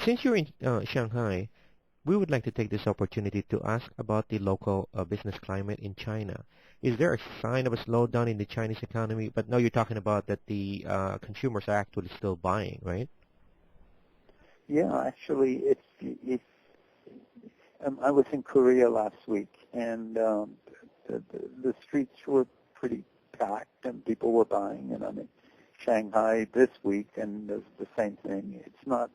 Since you're in Shanghai, we would like to take this opportunity to ask about the local business climate in China. Is there a sign of a slowdown in the Chinese economy? But now you're talking about that the consumers are actually still buying, right? Yeah, actually, I was in Korea last week, and the streets were pretty packed, and people were buying. And I'm in Shanghai this week, and there's the same thing. It's not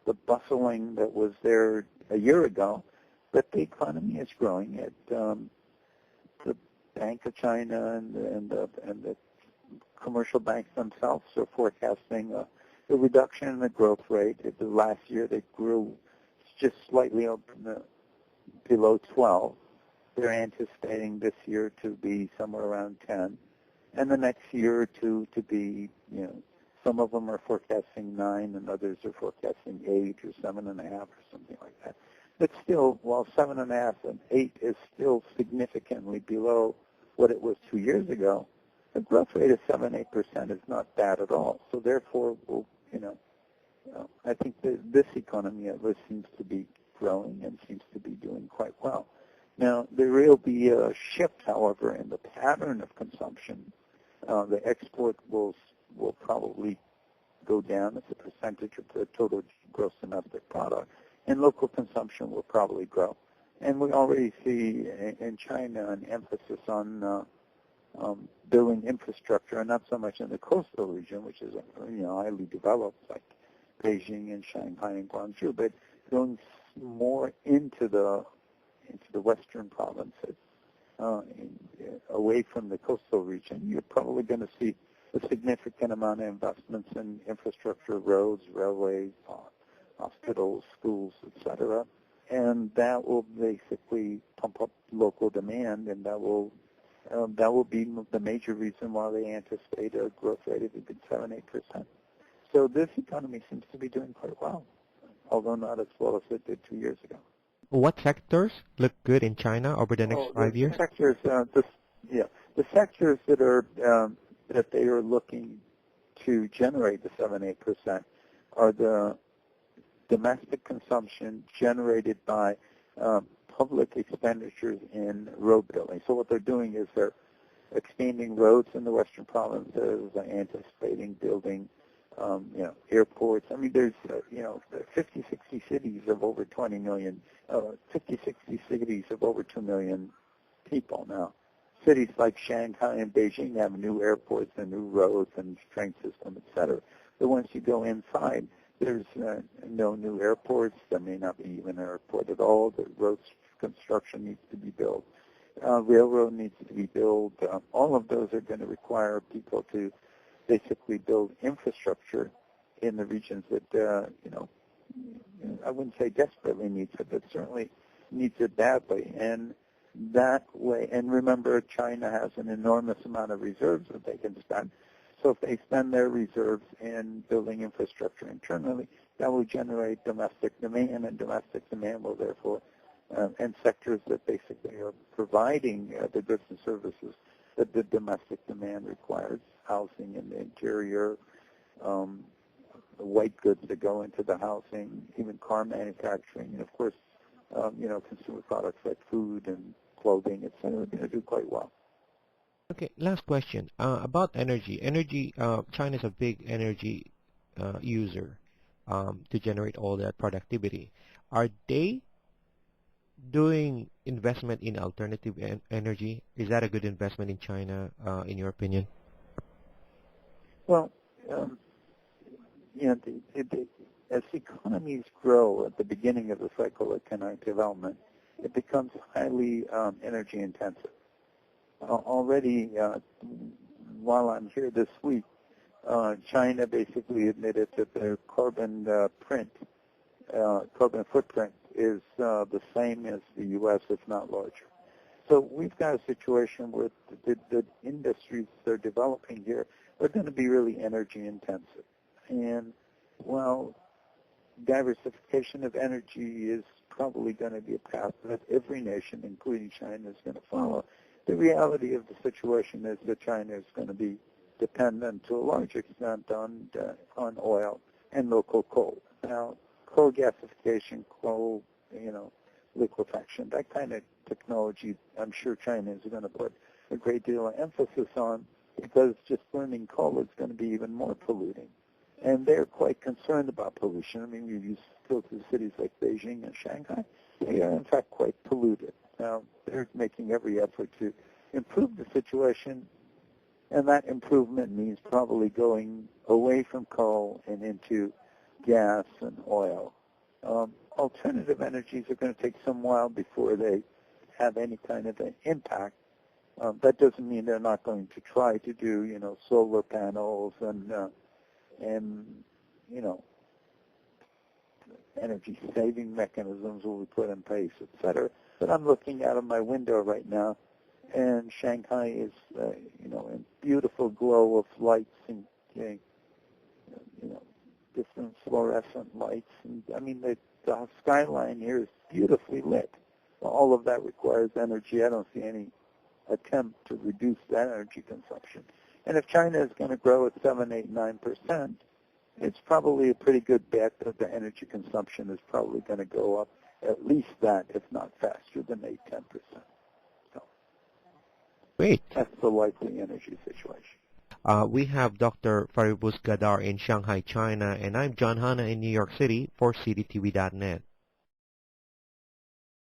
the bustling that was there a year ago, but the economy is growing. The Bank of China and the commercial banks themselves are forecasting a reduction in the growth rate. The last year they grew just slightly below 12. They're anticipating this year to be somewhere around 10, and the next year or two to be, some of them are forecasting 9, and others are forecasting 8 or 7.5 or something like that. But still, while 7.5 and 8 is still significantly below what it was 2 years ago, the growth rate of 7-8% is not bad at all. So therefore, I think that this economy at least seems to be growing and seems to be doing quite well. Now, there will be a shift, however, in the pattern of consumption. The export will probably go down as a percentage of the total gross domestic product, and local consumption will probably grow. And we already see in China an emphasis on building infrastructure, and not so much in the coastal region, which is highly developed, like Beijing and Shanghai and Guangzhou, but going more into the western provinces, away from the coastal region. You're probably going to see a significant amount of investments in infrastructure, roads, railways, hospitals, schools, etc. And that will basically pump up local demand, and that will be the major reason why they anticipate a growth rate of even 7-8%. So this economy seems to be doing quite well, although not as well as it did 2 years ago. What sectors look good in China over the next 5 years? The sectors that they are looking to generate the 7-8% are the domestic consumption generated by public expenditures in road building. So what they're doing is they're expanding roads in the western provinces, anticipating building airports. I mean, there's 50, 60 cities of over 20 million, 50, 60 cities of over 2 million people now. Cities like Shanghai and Beijing have new airports and new roads and train system, et cetera. But once you go inside, there's no new airports. There may not be even an airport at all. The road construction needs to be built. Railroad needs to be built. All of those are going to require people to basically build infrastructure in the regions that, I wouldn't say desperately needs it, but certainly needs it badly. And that way, and remember, China has an enormous amount of reserves that they can spend. So if they spend their reserves in building infrastructure internally, that will generate domestic demand, and domestic demand will therefore, and sectors that basically are providing the goods and services that the domestic demand requires, housing in the interior, the white goods that go into the housing, even car manufacturing, and of course, consumer products like food and clothing, etc., are going to do quite well. Okay, last question about energy. China is a big energy user to generate all that productivity. Are they doing investment in alternative energy? Is that a good investment in China, in your opinion? Well, as economies grow at the beginning of the cycle of economic development, it becomes highly energy intensive. Already, while I'm here this week, China basically admitted that their carbon footprint is the same as the U.S., if not larger. So we've got a situation where the industries they're developing here are going to be really energy intensive. And while diversification of energy is probably going to be a path that every nation, including China, is going to follow, the reality of the situation is that China is going to be dependent to a large extent on oil and local coal. Now, coal gasification, coal, liquefaction, that kind of technology, I'm sure China is going to put a great deal of emphasis on, because just burning coal is going to be even more polluting. And they're quite concerned about pollution. I mean, you go to cities like Beijing and Shanghai, they are in fact quite polluted. Now, they're making every effort to improve the situation, and that improvement means probably going away from coal and into gas and oil. Alternative energies are going to take some while before they have any kind of an impact. That doesn't mean they're not going to try to do, solar panels and energy-saving mechanisms will be put in place, et cetera. But I'm looking out of my window right now, and Shanghai is, in beautiful glow of lights and, different fluorescent lights. And, I mean, the skyline here is beautifully lit. All of that requires energy. I don't see any attempt to reduce that energy consumption. And if China is going to grow at 7, 8, 9%, it's probably a pretty good bet that the energy consumption is probably going to go up at least that, if not faster than 8, 10%. So Great. that's the likely energy situation. We have Dr. Fariborz Ghadar in Shanghai, China, and I'm John Hanna in New York City for CityTV.net.